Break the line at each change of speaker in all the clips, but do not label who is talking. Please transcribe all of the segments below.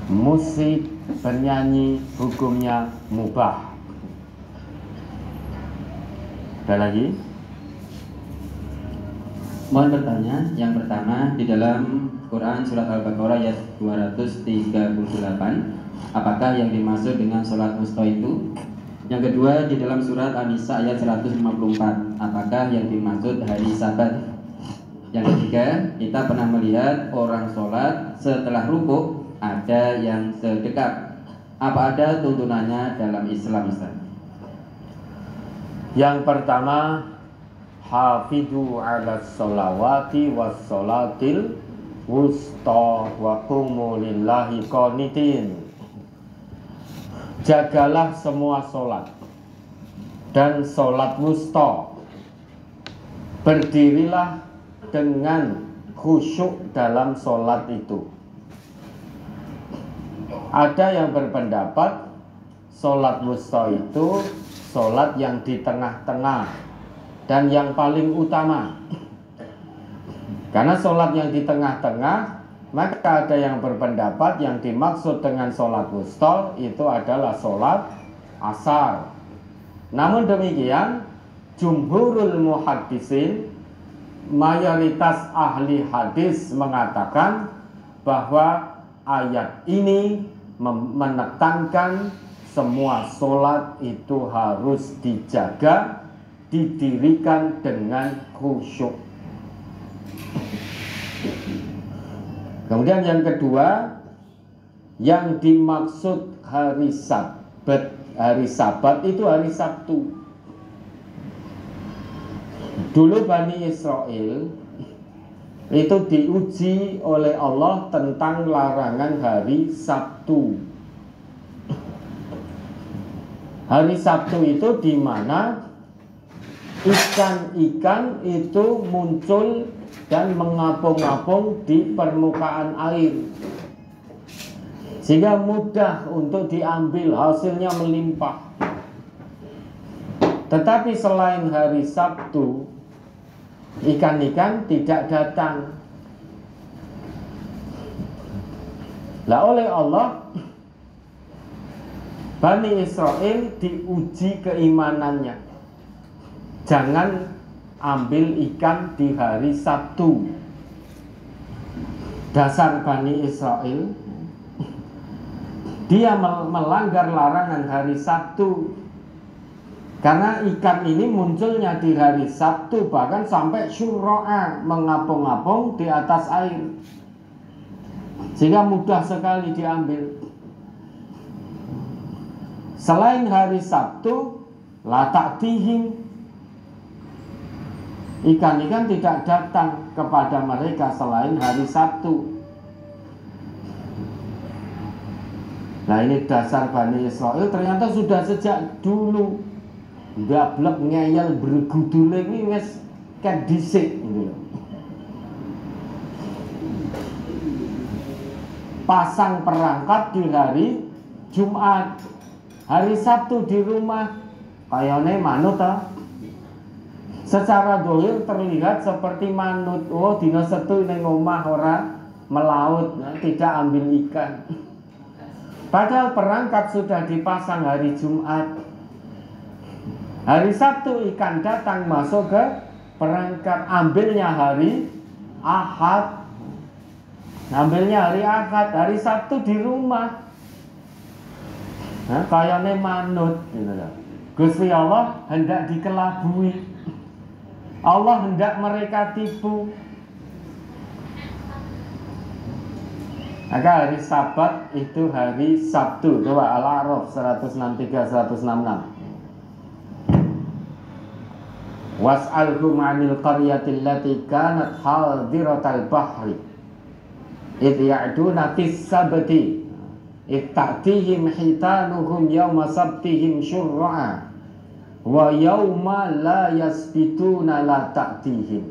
musik, bernyanyi hukumnya mubah. Ada lagi?
Mohon bertanya, yang pertama di dalam Quran surat Al-Baqarah ayat 238, apakah yang dimaksud dengan sholat wusta itu? Yang kedua di dalam surat An-Nisa ayat 154, apakah yang dimaksud hari Sabat? Yang ketiga, kita pernah melihat orang sholat setelah rukuk ada yang sedekap. Apa ada tuntunannya dalam Islam, Ustaz?
Yang pertama, hafidhu ala sholawati was sholatil wusta wa qumu lillahi qanitin. Jagalah semua sholat dan sholat wusta. Berdirilah dengan khusyuk dalam sholat itu. Ada yang berpendapat sholat wusta itu sholat yang di tengah-tengah dan yang paling utama. Karena sholat yang di tengah-tengah, maka ada yang berpendapat yang dimaksud dengan sholat wusta itu adalah sholat asar. Namun demikian, jumhurul muhaddisin, mayoritas ahli hadis mengatakan bahwa ayat ini menekankan semua sholat itu harus dijaga, didirikan dengan khusyuk. Kemudian yang kedua, yang dimaksud hari Sabat itu hari Sabtu. Dulu Bani Israel itu diuji oleh Allah tentang larangan hari Sabtu. Hari Sabtu itu di mana ikan-ikan itu muncul dan mengapung-apung di permukaan air, sehingga mudah untuk diambil, hasilnya melimpah. Tetapi selain hari Sabtu, ikan-ikan tidak datang. Lah oleh Allah, Bani Israel diuji keimanannya. Jangan ambil ikan di hari Sabtu. Dasar Bani Israel, dia melanggar larangan hari Sabtu. Karena ikan ini munculnya di hari Sabtu, bahkan sampai syurra'a, mengapung-apung di atas air, sehingga mudah sekali diambil. Selain hari Sabtu, la ta'tihim, ikan-ikan tidak datang kepada mereka selain hari Sabtu. Nah, ini dasar Bani Israel ternyata sudah sejak dulu. Gablek ngeyel bergudule ini wis kan dhisik gitu. Pasang perangkat di hari Jumat, hari Sabtu di rumah kayane manut ta. Secara dohir terlihat seperti manut. Oh, dina Setu ning omah ora melaut, tidak ambil ikan. Padahal perangkat sudah dipasang hari Jumat. Hari Sabtu ikan datang masuk ke perangkat, ambilnya hari Ahad. Ambilnya hari Ahad, hari Sabtu di rumah. Nah, kayane manut gitu loh. Gusti Allah hendak dikelabui. Allah hendak mereka tipu. Maka hari Sabat itu hari Sabtu. Coba Al-A'raf 163-166. Was'alhum 'anil qaryati allati kanat hadiratal bahri idh ya'duna fis sabti idh ta'tihim hitanuhum yawma sabtihim syurra'a wa yawma la yasbituna la ta'tihim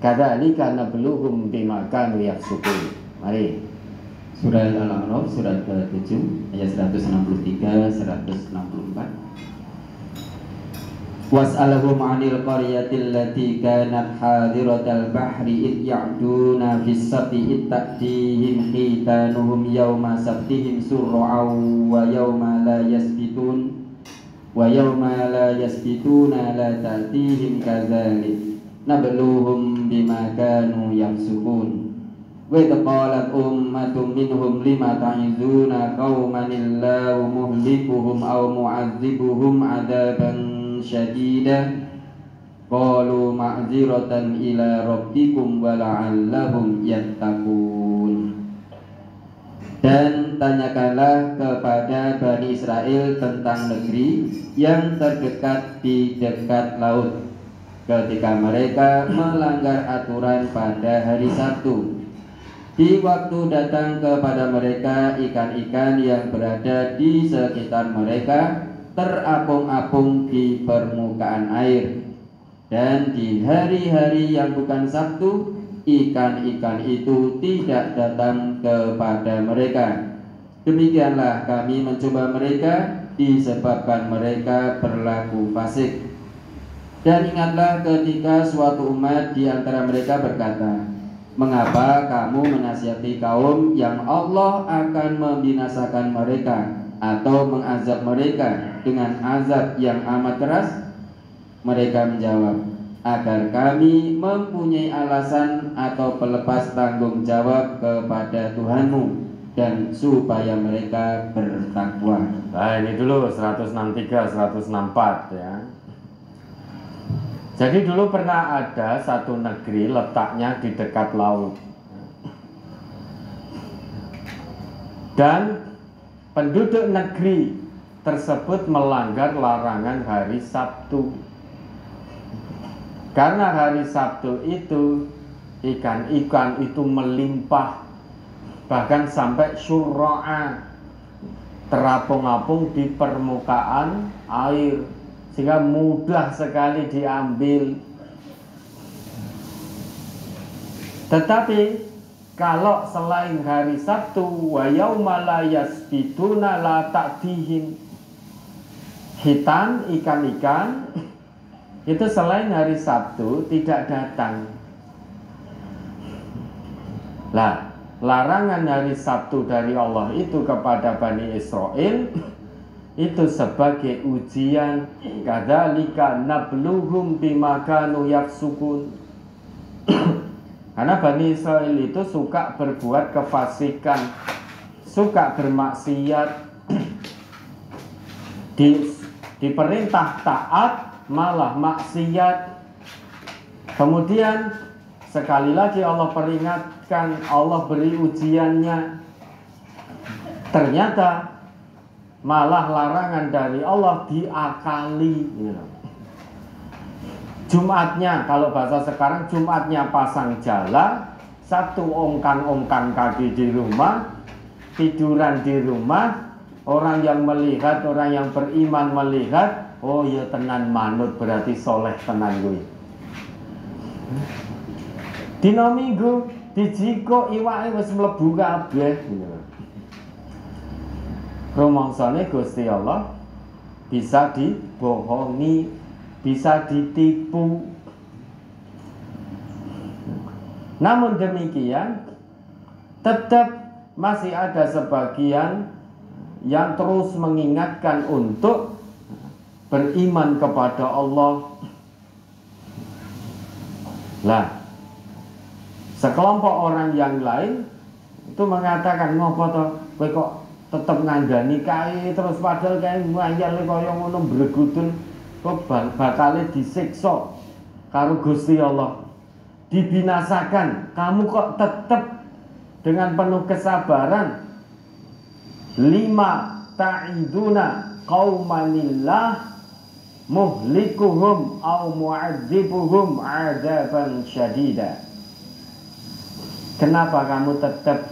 kadzalika nabluhum bima kanu yafsukun. Mari
Surah Al-A'raf surat ke-7 ayat 163-164. Was'alhum 'anil qaryatil lati kanat hadiratal bahri id ya'duna fis sabti id ta'tihim hitanuhum yawma sabtihim sur'aw wa yawma la yasbitun wa yawma la yasbituna la ta'tihim kadzalik nabluhum bima kanu yafsukun. Wa idh qalat ummatun minhum lima ta'izuna qauman illahu muhlikuhum aw mu'adzibuhum 'adzaban syadidah qalu ma'ziratan ila rabbikum wa la'allahum yattaqun. Dan tanyakanlah kepada Bani Israel tentang negeri yang terdekat di dekat laut ketika mereka melanggar aturan pada hari Sabtu. Di waktu datang kepada mereka ikan-ikan yang berada di sekitar mereka terapung-apung di permukaan air, dan di hari-hari yang bukan Sabtu ikan-ikan itu tidak datang kepada mereka. Demikianlah kami mencoba mereka disebabkan mereka berlaku fasik. Dan ingatlah ketika suatu umat di antara mereka berkata, mengapa kamu menasihati kaum yang Allah akan membinasakan mereka atau mengazab mereka dengan azab yang amat keras? Mereka menjawab, agar kami mempunyai alasan atau pelepas tanggung jawab kepada Tuhanmu dan supaya mereka bertakwa.
Nah, ini dulu 163, 164 ya. Jadi dulu pernah ada satu negeri letaknya di dekat laut, dan penduduk negeri tersebut melanggar larangan hari Sabtu. Karena hari Sabtu itu ikan-ikan itu melimpah, bahkan sampai syurra'a, terapung-apung di permukaan air, sehingga mudah sekali diambil. Tetapi kalau selain hari Sabtu, wa yauma la yasbituna la ta'tihim, hitan, ikan-ikan itu selain hari Sabtu tidak datang. Lah, larangan hari Sabtu dari Allah itu kepada Bani Israel itu sebagai ujian. Kadzalika nabluhum bima kanu yafsukun. Karena Bani Israel itu suka berbuat kefasikan, suka bermaksiat, diperintah taat malah maksiat. Kemudian sekali lagi Allah peringatkan, Allah beri ujiannya. Ternyata malah larangan dari Allah diakali. Jumatnya, kalau bahasa sekarang, Jumatnya pasang jala, Sabtu ongkang-ongkang kaki di rumah, tiduran di rumah. Orang yang melihat, orang yang beriman melihat, oh ya tenan manut, berarti soleh tenan gue. Dina Minggu dijiko iwake wis mlebu kabeh. Rumangsane Gusti Allah bisa dibohongi, bisa ditipu. Namun demikian, tetap masih ada sebagian yang terus mengingatkan untuk beriman kepada Allah. Lah, sekelompok orang yang lain itu mengatakan, ngopo to kowe kok tetep ngandani kae terus, padahal kae ngayal kaya ngono bregudun kok bakal disiksa karo Gusti Allah, dibinasakan. Kamu kok tetep dengan penuh kesabaran. Lima ta'iduna qaumanillah muhlikuhum au mu'adzibuhum 'adzaban syadida. Kenapa kamu tetap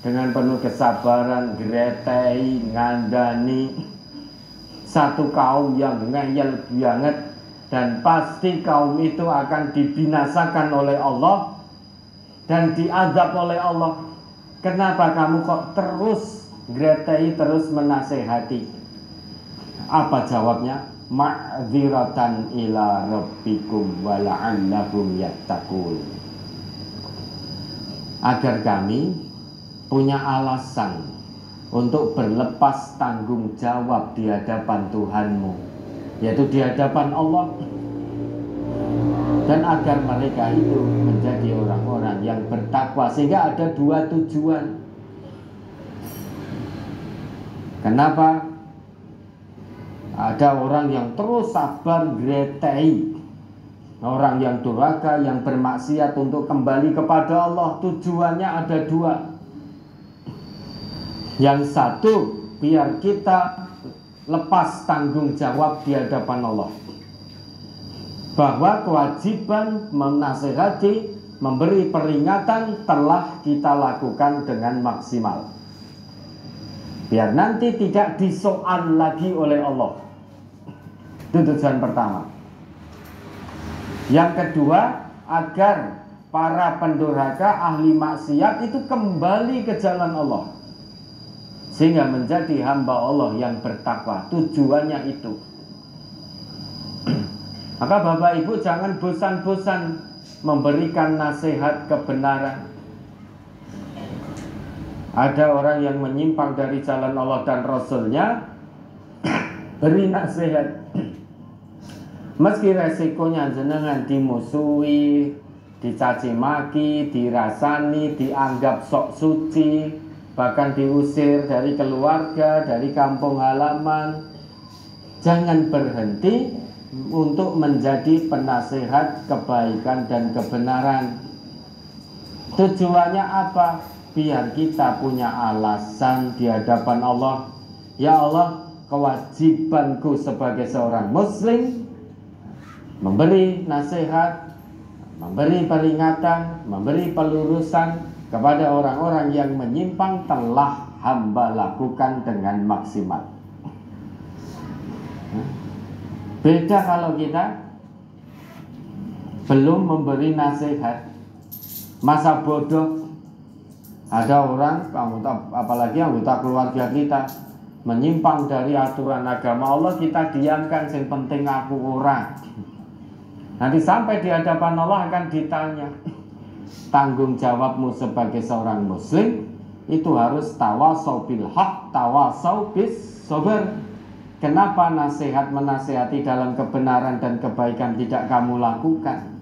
dengan penuh kesabaran gretai ngandani satu kaum yang ngeyel banget, dan pasti kaum itu akan dibinasakan oleh Allah dan diazab oleh Allah? Kenapa kamu kok terus gretai, terus menasehati? Apa jawabnya? ma'dziratan ila rabbikum wa la'allahum yattaqun. Agar kami punya alasan untuk berlepas tanggung jawab di hadapan Tuhanmu, yaitu di hadapan Allah, dan agar mereka itu menjadi orang-orang yang bertakwa. Sehingga ada dua tujuan. Kenapa ada orang yang terus sabar gretei, orang yang durhaka, yang bermaksiat untuk kembali kepada Allah? Tujuannya ada dua. Yang satu, biar kita lepas tanggung jawab di hadapan Allah, bahwa kewajiban menasihati, memberi peringatan telah kita lakukan dengan maksimal, biar nanti tidak disoal lagi oleh Allah. Itu tujuan pertama. Yang kedua, agar para pendurhaka, ahli maksiat itu kembali ke jalan Allah, sehingga menjadi hamba Allah yang bertakwa. Tujuannya itu. Maka Bapak Ibu jangan bosan-bosan memberikan nasihat kebenaran. Ada orang yang menyimpang dari jalan Allah dan Rasulnya, beri nasihat. Meski resikonya jenengan dimusuhi, dicaci maki, dirasani, dianggap sok suci, bahkan diusir dari keluarga, dari kampung halaman, jangan berhenti untuk menjadi penasihat kebaikan dan kebenaran. Tujuannya apa? Biar kita punya alasan di hadapan Allah. Ya Allah, kewajibanku sebagai seorang muslim memberi nasihat, memberi peringatan, memberi pelurusan kepada orang-orang yang menyimpang telah hamba lakukan dengan maksimal. Beda kalau kita belum memberi nasihat, masa bodoh. Ada orang, apalagi anggota keluarga kita, menyimpang dari aturan agama Allah, kita diamkan, yang penting aku orang. Nanti sampai di hadapan Allah akan ditanya, tanggung jawabmu sebagai seorang muslim itu harus tawasau bil haq, tawasau bis sabr. Kenapa nasihat menasihati dalam kebenaran dan kebaikan tidak kamu lakukan?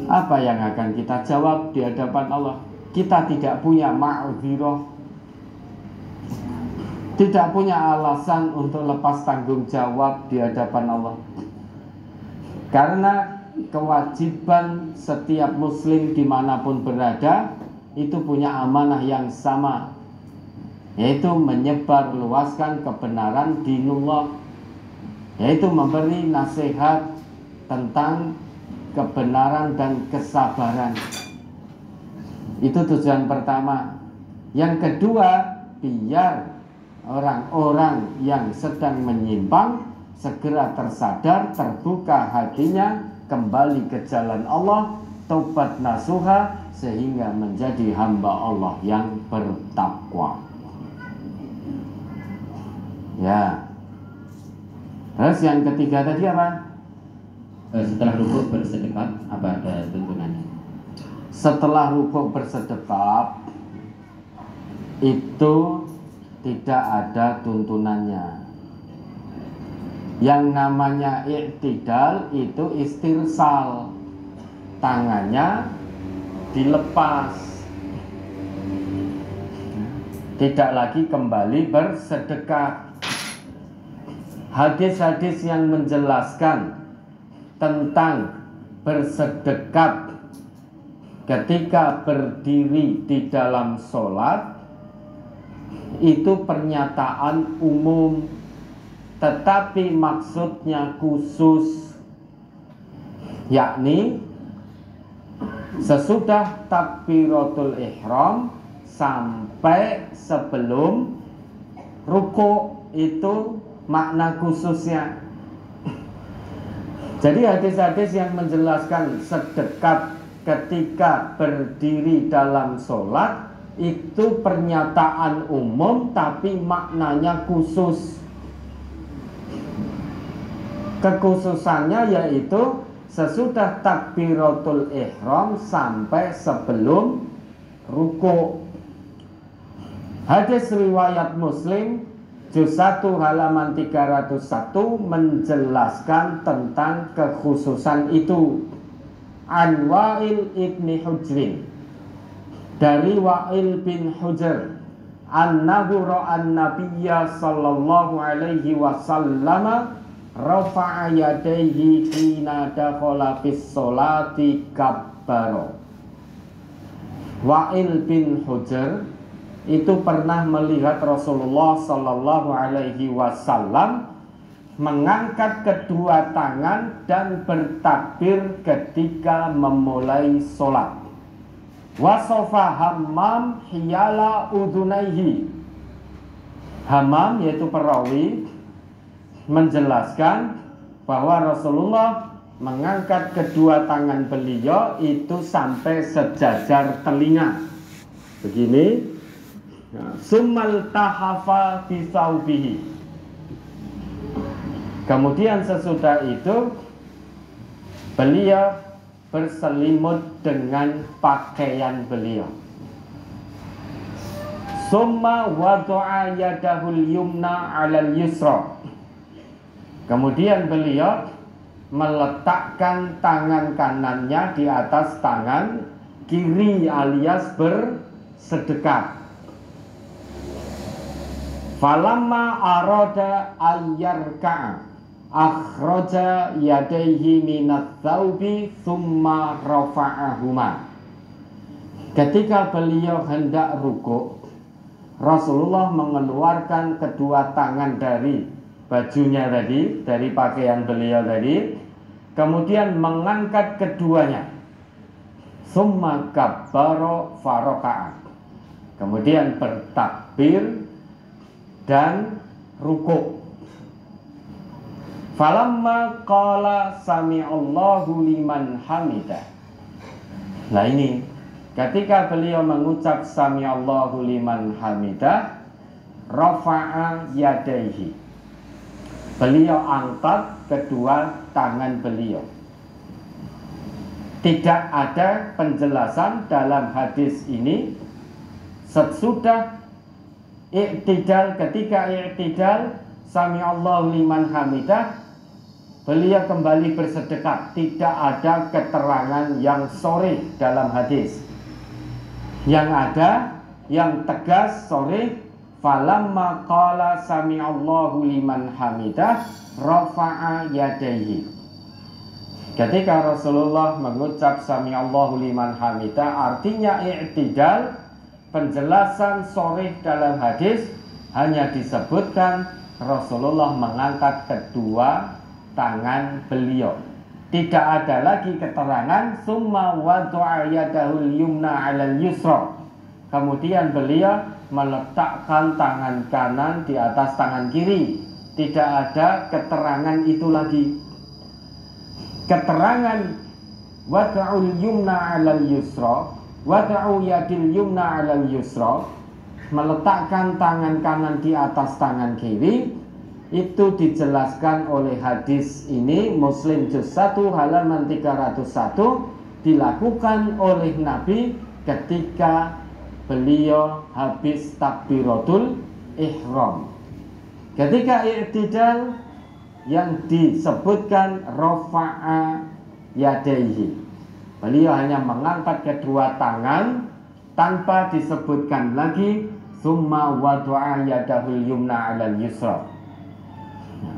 Apa yang akan kita jawab di hadapan Allah? Kita tidak punya ma'dzirah, tidak punya alasan untuk lepas tanggung jawab di hadapan Allah. Karena kewajiban setiap muslim dimanapun berada itu punya amanah yang sama, yaitu menyebar luaskan kebenaran dinullah, yaitu memberi nasihat tentang kebenaran dan kesabaran. Itu tujuan pertama. Yang kedua, biar orang-orang yang sedang menyimpang segera tersadar, terbuka hatinya, kembali ke jalan Allah, taubat nasuha, sehingga menjadi hamba Allah yang bertakwa. Ya. Terus yang ketiga tadi apa?
Setelah rukuk bersedekap, apa ada tuntunannya?
Setelah rukuk bersedekap itu tidak ada tuntunannya. Yang namanya i'tidal itu istirsal, tangannya dilepas, tidak lagi kembali bersedekah. Hadis-hadis yang menjelaskan tentang bersedekap ketika berdiri di dalam sholat itu pernyataan umum, tetapi maksudnya khusus, yakni sesudah takbiratul ihram sampai sebelum rukuk, itu makna khususnya. Jadi hadis-hadis yang menjelaskan sedekap ketika berdiri dalam sholat itu pernyataan umum tapi maknanya khusus. Kekhususannya yaitu sesudah takbiratul ihram sampai sebelum ruku. Hadis riwayat Muslim juz 1 halaman 301 menjelaskan tentang kekhususan itu. An Wa'il ibni Hujrin, dari Wa'il bin Hujr, annahu ra'an nabiyya sallallahu alaihi wasallam rafa'a yadayhi hina dakhala fis sholati kabbara. Wa'il bin Hujr itu pernah melihat Rasulullah sallallahu alaihi wasallam mengangkat kedua tangan dan bertakbir ketika memulai sholat. Wasofa Hammam hiyala udunaihi. Hammam yaitu perawi menjelaskan bahwa Rasulullah mengangkat kedua tangan beliau itu sampai sejajar telinga. Begini. Summal tahafa fi thawbihi. Kemudian sesudah itu beliau berselimut dengan pakaian beliau. Summa wada'a yadahul yumna 'alal yusra. Kemudian beliau meletakkan tangan kanannya di atas tangan kiri alias bersedekap. Falamma arada ayyarka'a akhraja yadayhi minat thawbi thumma rafa'ahuma. Ketika beliau hendak ruku, Rasulullah mengeluarkan kedua tangan dari bajunya tadi, dari pakaian beliau tadi, kemudian mengangkat keduanya. Thumma kabbara faraka'a. Kemudian bertakbir dan ruku. Falamma qala sami'allahu liman hamidah. Nah ini, ketika beliau mengucap sami'allahu liman hamidah, rafa'a yadaihi. Beliau angkat kedua tangan beliau. Tidak ada penjelasan dalam hadis ini sesudah i'tidal, ketika i'tidal sami'allahu liman hamidah beliau kembali bersedekap. Tidak ada keterangan yang sharih dalam hadis. Yang ada, yang tegas sharih, falamma qala sami'allahu liman hamidah rafa'a yadayhi. Ketika Rasulullah mengucap sami'allahu liman hamidah, artinya i'tidal. Penjelasan sharih dalam hadis hanya disebutkan Rasulullah mengangkat kedua tangan beliau. Tidak ada lagi keterangan summa wada'a yadahul yumna 'alal yusra. Kemudian beliau meletakkan tangan kanan di atas tangan kiri. Tidak ada keterangan itu lagi. Keterangan wada'ul yumna 'alal yusra, wada'u yadil yumna 'alal yusra, meletakkan tangan kanan di atas tangan kiri, itu dijelaskan oleh hadis ini Muslim juz 1 halaman 301, dilakukan oleh Nabi ketika beliau habis takbiratul ihram. Ketika i'tidal yang disebutkan rafa'a yadaihi, beliau hanya mengangkat kedua tangan tanpa disebutkan lagi summa wada'a yadahul yumna 'alal yusra.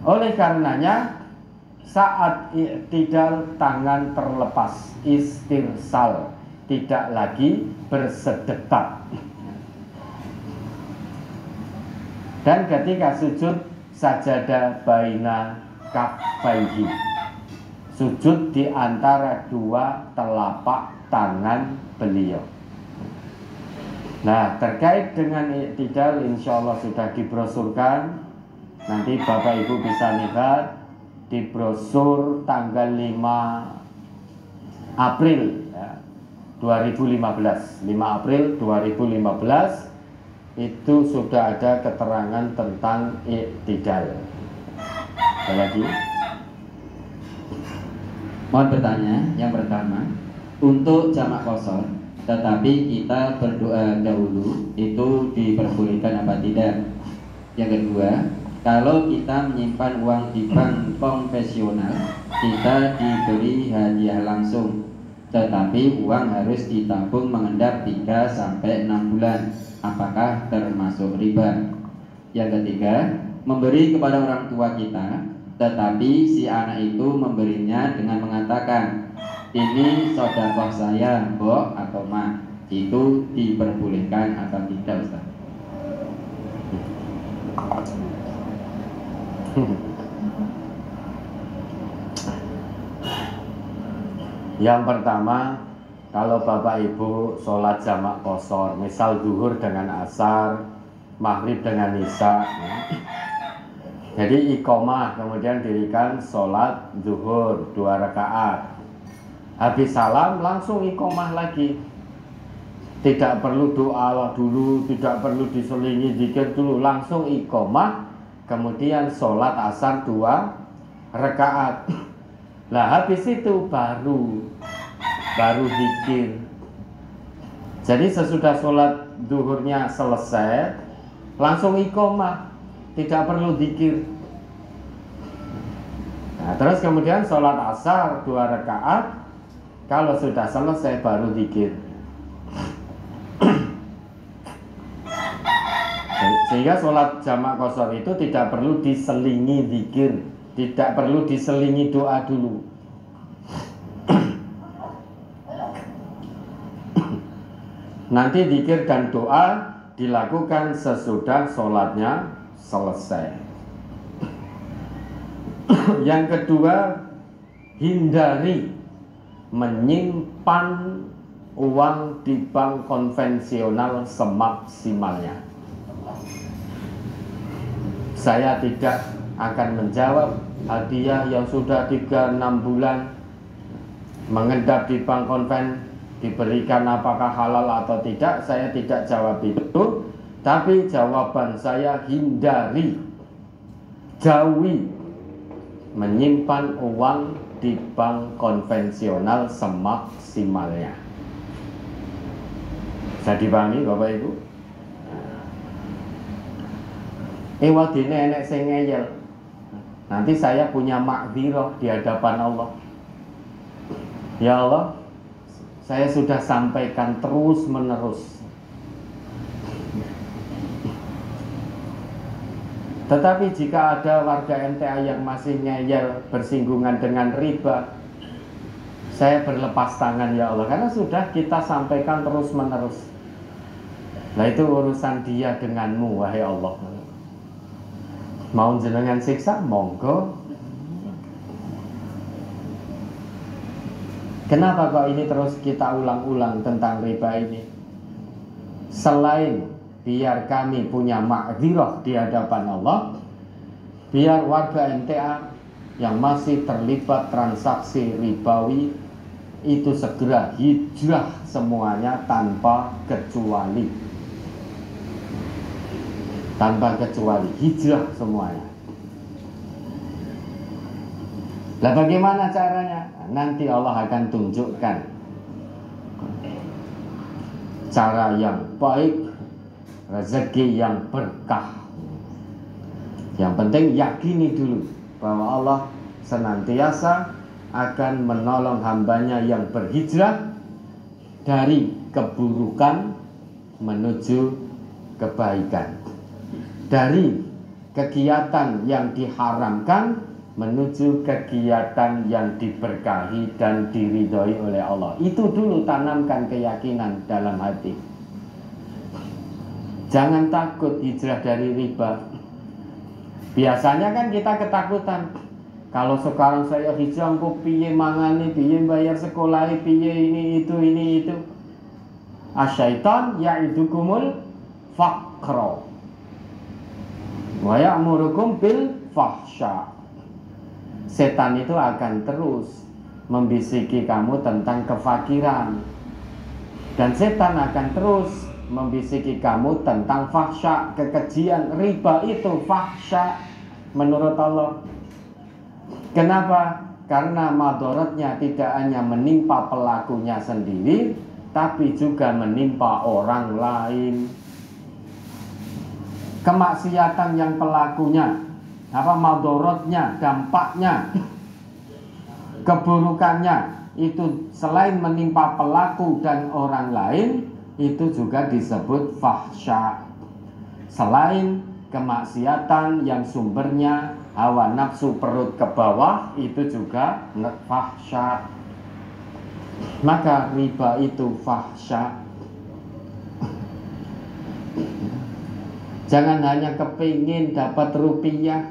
Oleh karenanya saat i'tidal tangan terlepas, istirsal, tidak lagi bersedekap. Dan ketika sujud sajada baina kaffaihi, sujud di antara dua telapak tangan beliau. Nah, terkait dengan i'tidal insyaallah sudah dibrosurkan. Nanti Bapak Ibu bisa lihat di brosur tanggal 5 April ya, 2015. 5 April 2015 itu sudah ada keterangan tentang i'tidal. Sekali lagi,
Mohon bertanya, yang pertama, untuk jamak qasar, tetapi kita berdoa dahulu, itu diperbolehkan apa tidak? Yang kedua, kalau kita menyimpan uang di bank konvensional, kita diberi hadiah langsung, tetapi uang harus ditabung mengendap 3-6 bulan. Apakah termasuk riba? Yang ketiga, memberi kepada orang tua kita, tetapi si anak itu memberinya dengan mengatakan, ini sedekah saya, Mbok atau Mak. Itu diperbolehkan atau tidak, Ustaz?
Yang pertama, kalau Bapak Ibu sholat jamak qasar, misal zuhur dengan asar, maghrib dengan isya, jadi iqomah, kemudian dirikan sholat zuhur 2 rakaat, habis salam langsung iqomah lagi, tidak perlu doa dulu, tidak perlu diselingi zikir dulu, langsung iqomah, kemudian sholat asar 2 rakaat. Nah habis itu baru zikir. Jadi sesudah sholat zuhurnya selesai, langsung iqomah, tidak perlu zikir. Nah, terus kemudian sholat asar 2 rakaat, kalau sudah selesai baru zikir. Sehingga sholat jamak qasar itu tidak perlu diselingi zikir, tidak perlu diselingi doa dulu. Nanti zikir dan doa dilakukan sesudah sholatnya selesai. Yang kedua, hindari menyimpan uang di bank konvensional semaksimalnya. Saya tidak akan menjawab hadiah yang sudah 3-6 bulan mengendap di bank konven diberikan apakah halal atau tidak. Saya tidak jawab itu, tapi jawaban saya hindari, jauhi menyimpan uang di bank konvensional semaksimalnya. Bisa dipahami Bapak Ibu? Wadine enek sing ngeyel, nanti saya punya makfirah di hadapan Allah. Ya Allah, saya sudah sampaikan terus menerus, tetapi jika ada warga MTA yang masih ngeyel bersinggungan dengan riba, saya berlepas tangan ya Allah, karena sudah kita sampaikan terus menerus. Nah itu urusan dia denganmu wahai Allah. Mau jenengan siksa, monggo. Kenapa kok ini terus kita ulang-ulang tentang riba ini? Selain biar kami punya makfirah di hadapan Allah, biar warga MTA yang masih terlibat transaksi ribawi itu segera hijrah semuanya tanpa kecuali. Tanpa kecuali, hijrah semuanya. Lah bagaimana caranya? Nanti Allah akan tunjukkan cara yang baik, rezeki yang berkah. Yang penting yakini dulu bahwa Allah senantiasa akan menolong hambanya yang berhijrah dari keburukan menuju kebaikan, dari kegiatan yang diharamkan menuju kegiatan yang diberkahi dan diridhoi oleh Allah. Itu dulu tanamkan keyakinan dalam hati. Jangan takut hijrah dari riba. Biasanya kan kita ketakutan, kalau sekarang saya hijrah kok piye mangane, piye bayar sekolah, piye ini itu. Asyaitan ya'idukumul faqra wa ya'murukum bil fahsya. Setan itu akan terus membisiki kamu tentang kefakiran, dan setan akan terus membisiki kamu tentang fahsya, kekejian. Riba itu fahsya menurut Allah. Kenapa? karena madorotnya tidak hanya menimpa pelakunya sendiri, tapi juga menimpa orang lain. Kemaksiatan yang pelakunya, madorotnya, dampaknya, keburukannya itu selain menimpa pelaku dan orang lain, itu juga disebut fahsya. Selain kemaksiatan yang sumbernya hawa nafsu perut ke bawah, itu juga fahsya. Maka riba itu fahsya. Jangan hanya kepingin dapat rupiah.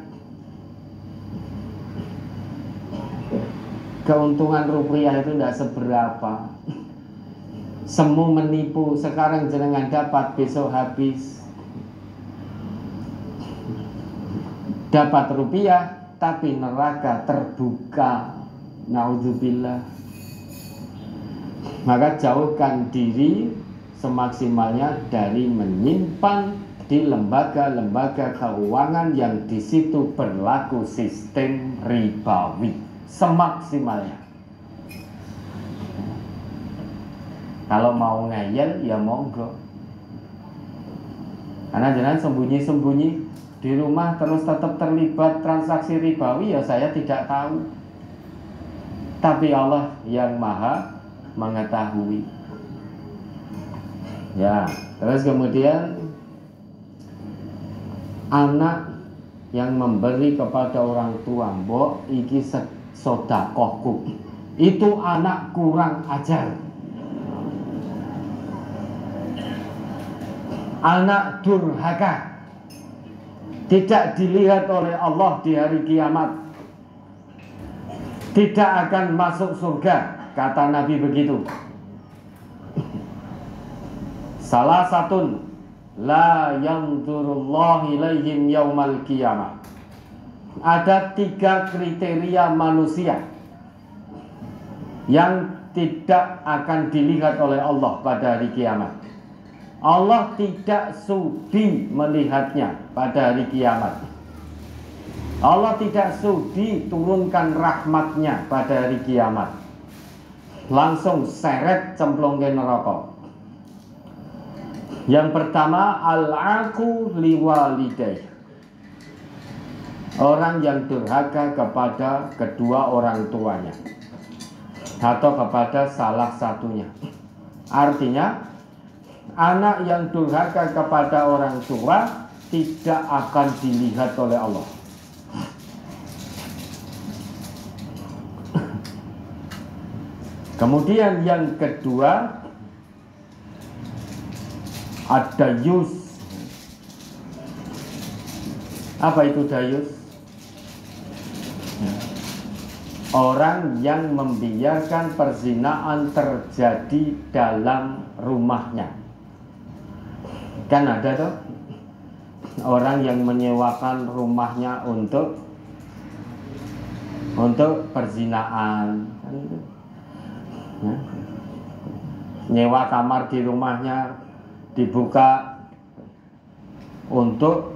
Keuntungan rupiah itu tidak seberapa. Semu menipu, sekarang jenengan dapat, besok habis. Dapat rupiah, tapi neraka terbuka. Naudzubillah. Maka jauhkan diri semaksimalnya dari menyimpan di lembaga-lembaga keuangan yang di situ berlaku sistem ribawi, semaksimalnya. Kalau mau ngeyel ya monggo. Karena jangan sembunyi-sembunyi di rumah terus tetap terlibat transaksi ribawi, ya saya tidak tahu. Tapi Allah yang maha mengetahui. Ya, terus kemudian anak yang memberi kepada orang tua, mbok iki sodakohku, itu anak kurang ajar, anak durhaka, tidak dilihat oleh Allah di hari kiamat, tidak akan masuk surga, kata Nabi begitu. Salah satu la yanzurullahu ilaihim yaumal qiyamah. Ada 3 kriteria manusia yang tidak akan dilihat oleh Allah pada hari kiamat. Allah tidak sudi melihatnya pada hari kiamat. Allah tidak sudi turunkan rahmatnya pada hari kiamat. Langsung seret cemplung ke neraka. Yang pertama, al-aqu liwalidayh. Orang yang durhaka kepada kedua orang tuanya atau kepada salah satunya. Artinya, anak yang durhaka kepada orang tua tidak akan dilihat oleh Allah. Kemudian yang kedua, ada dayus. Apa itu dayus? Orang yang membiarkan perzinaan terjadi dalam rumahnya. Kan ada tuh orang yang menyewakan rumahnya untuk perzinaan, kan gitu. Nyewa kamar di rumahnya dibuka untuk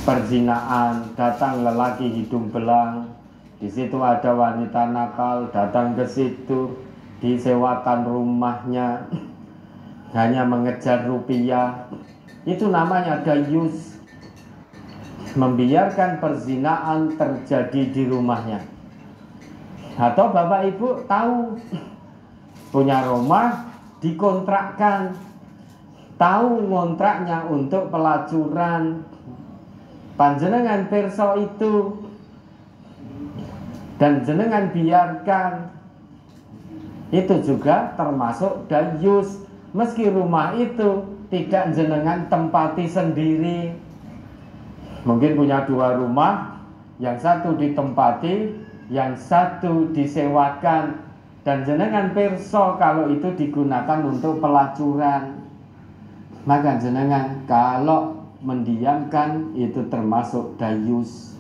perzinaan, datang lelaki hidung belang, di situ ada wanita nakal, datang ke situ, disewakan rumahnya, hanya mengejar rupiah. Itu namanya dayus, membiarkan perzinaan terjadi di rumahnya. Atau bapak ibu tahu punya rumah dikontrakkan, tahu ngontraknya untuk pelacuran, panjenengan perso itu dan jenengan biarkan, itu juga termasuk dayus. Meski rumah itu tidak jenengan tempati sendiri, mungkin punya 2 rumah, yang satu ditempati, yang satu disewakan, dan jenengan perso kalau itu digunakan untuk pelacuran. Maka jenengan kalau mendiamkan itu termasuk dayus.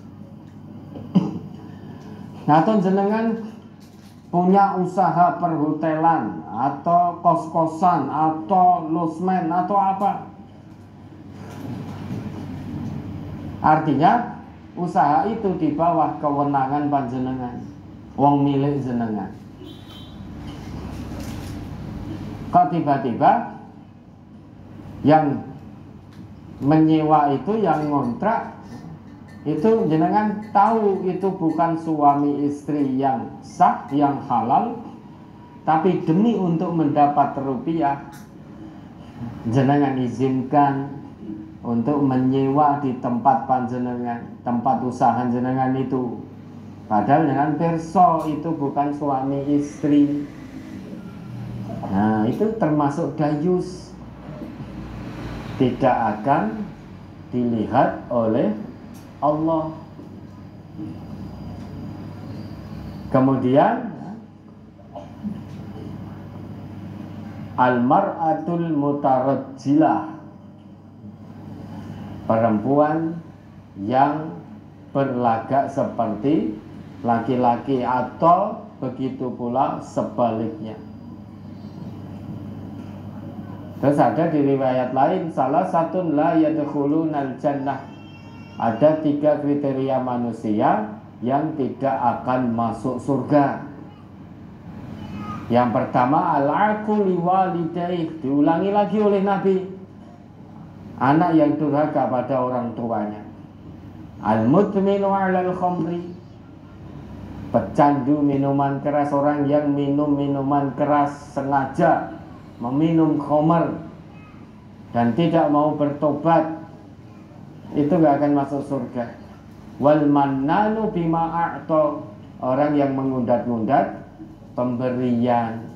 Atau jenengan punya usaha perhotelan atau kos-kosan atau losmen atau apa, artinya usaha itu di bawah kewenangan panjenengan, wong milik jenengan. Kok tiba-tiba yang menyewa itu, yang ngontrak itu, jenengan tahu itu bukan suami istri yang sah, yang halal, tapi demi untuk mendapat rupiah jenengan izinkan untuk menyewa di tempat panjenengan, tempat usaha jenengan itu, padahal dengan perso itu bukan suami istri. Nah, itu termasuk dayus, tidak akan dilihat oleh Allah. Kemudian al-mar'atul mutarajjilah, perempuan yang berlagak seperti laki-laki, atau begitu pula sebaliknya. Terus ada di riwayat lain, salah satu la yadkhulunal jannah, ada 3 kriteria manusia yang tidak akan masuk surga. Yang pertama, al-aqu liwalidayh, diulangi lagi oleh Nabi, anak yang durhaka pada orang tuanya. Al-mudminu 'alal khamri, pecandu minuman keras, orang yang minum minuman keras sengaja meminum khamr dan tidak mau bertobat, itu gak akan masuk surga. Wal mannanu bima a'ta, orang yang mengundat-undat pemberian,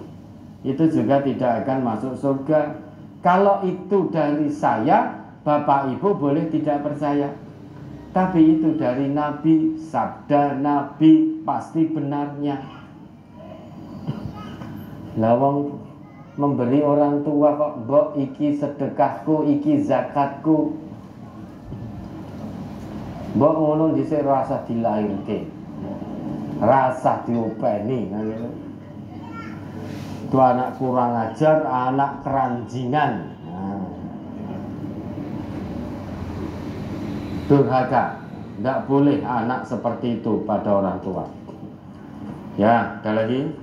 itu juga tidak akan masuk surga. Kalau itu dari saya, Bapak Ibu boleh tidak percaya, tapi itu dari Nabi, sabda Nabi, pasti benarnya. Lawang memberi orang tua kok, mbok iki sedekahku, iki zakatku, mbok ngono dhisik rasa dilairke, rasa diopeni, itu anak kurang ajar, anak keranjingan. Durhaka, tidak boleh anak seperti itu pada orang tua. Ya, ada lagi.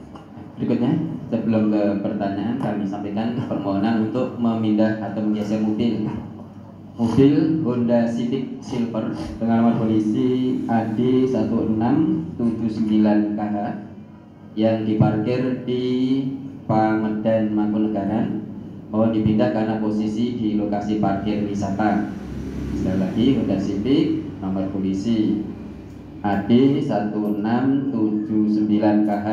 Berikutnya, sebelum ke pertanyaan, kami sampaikan permohonan untuk memindah atau menggeser mobil Honda Civic Silver dengan nomor polisi AD 1679KH yang diparkir di Pamedan Mangkunegaran, mohon dipindah karena posisi di lokasi parkir wisata. Sekali lagi, Honda Civic nomor polisi AD 1679KH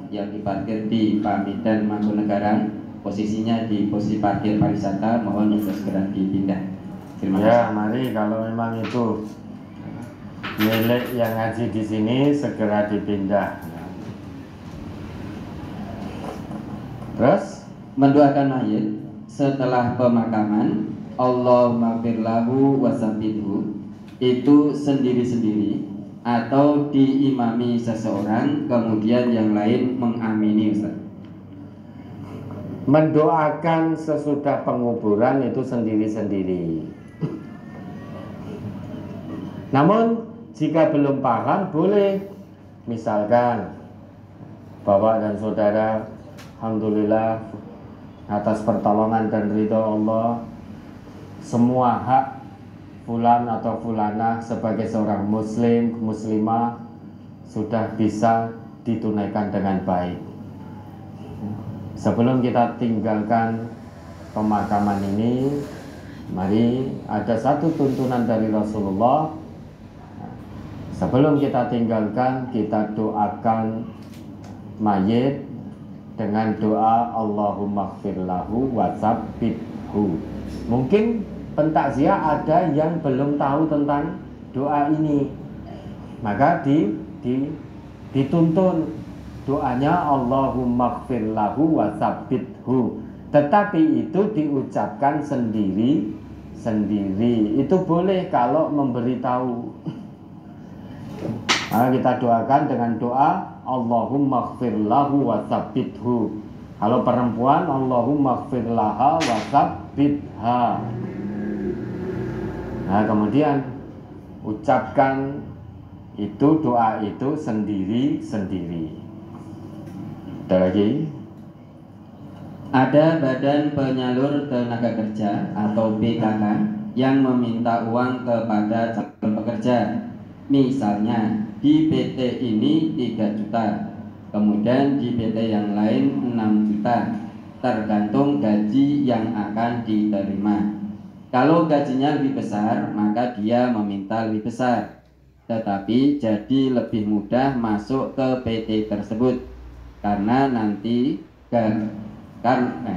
yang diparkir di Pamedan Mangkunegaran, posisinya di posisi parkir pariwisata, mohon untuk segera dipindah. Terima kasih.
Ya, mari kalau memang itu milik yang ngaji di sini segera dipindah. Terus
mendoakan mayit setelah pemakaman, Allahumma firlahu wasabidhu, itu sendiri-sendiri atau diimami seseorang kemudian yang lain mengamini, Ustaz?
Mendoakan sesudah penguburan itu sendiri-sendiri. Namun jika belum paham, boleh misalkan Bapak dan Saudara, alhamdulillah atas pertolongan dan ridho Allah, semua hak fulan atau fulana sebagai seorang muslim, muslimah sudah bisa ditunaikan dengan baik. Sebelum kita tinggalkan pemakaman ini, mari ada satu tuntunan dari Rasulullah. Sebelum kita tinggalkan, kita doakan mayit dengan doa Allahumma gfirlahu wasabbithu. Mungkin pentakziah ada yang belum tahu tentang doa ini, maka dituntun doanya Allahumma gfirlahu wasabbithu. Tetapi itu diucapkan sendiri-sendiri. Itu boleh kalau memberitahu. Nah, kita doakan dengan doa Allahumma gfirlahu wasabbithu. Kalau perempuan, Allahumma gfirlaha wasabbitha. Nah, kemudian ucapkan itu doa itu sendiri-sendiri. Ada lagi?
Ada Badan Penyalur Tenaga Kerja atau BKK yang meminta uang kepada calon pekerja. Misalnya di PT ini 3 juta, kemudian di PT yang lain 6 juta, tergantung gaji yang akan diterima. Kalau gajinya lebih besar, maka dia meminta lebih besar, tetapi jadi lebih mudah masuk ke PT tersebut karena nanti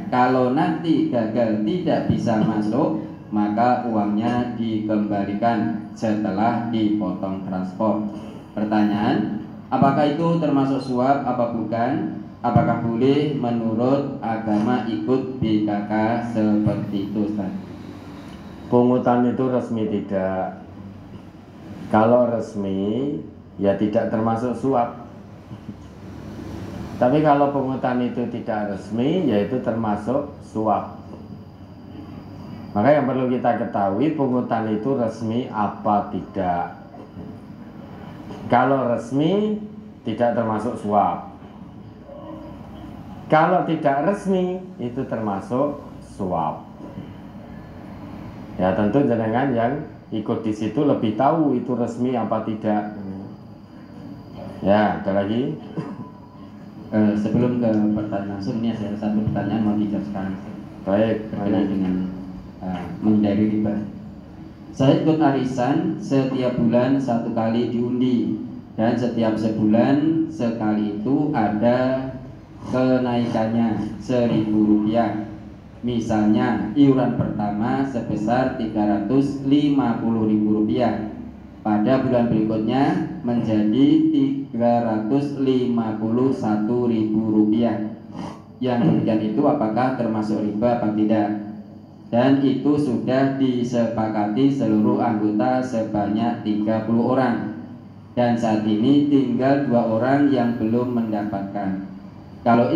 kalau nanti gagal tidak bisa masuk, maka uangnya dikembalikan setelah dipotong transport. Pertanyaan, apakah itu termasuk suap apa bukan? Apakah boleh menurut agama ikut BKK seperti itu, Ustaz?
Pungutan itu resmi tidak. Kalau resmi ya tidak termasuk suap. Tapi kalau pungutan itu tidak resmi, yaitu termasuk suap. Maka yang perlu kita ketahui, pungutan itu resmi apa tidak. Kalau resmi tidak termasuk suap. Kalau tidak resmi itu termasuk suap. Ya tentu jenengan yang ikut di situ lebih tahu itu resmi apa tidak. Ya, ada lagi?
Sebelum ke pertanyaan langsung, ini ada satu pertanyaan mau dijawab sekarang.
Baik,
berkenaan dengan menghindari riba. Saya ikut arisan setiap bulan 1 kali diundi, dan setiap sebulan sekali itu ada kenaikannya Rp1.000. Misalnya iuran pertama sebesar Rp350.000, pada bulan berikutnya menjadi Rp351.000. Yang demikian itu apakah termasuk riba atau tidak? Dan itu sudah disepakati seluruh anggota sebanyak 30 orang, dan saat ini tinggal 2 orang yang belum mendapatkan. Kalau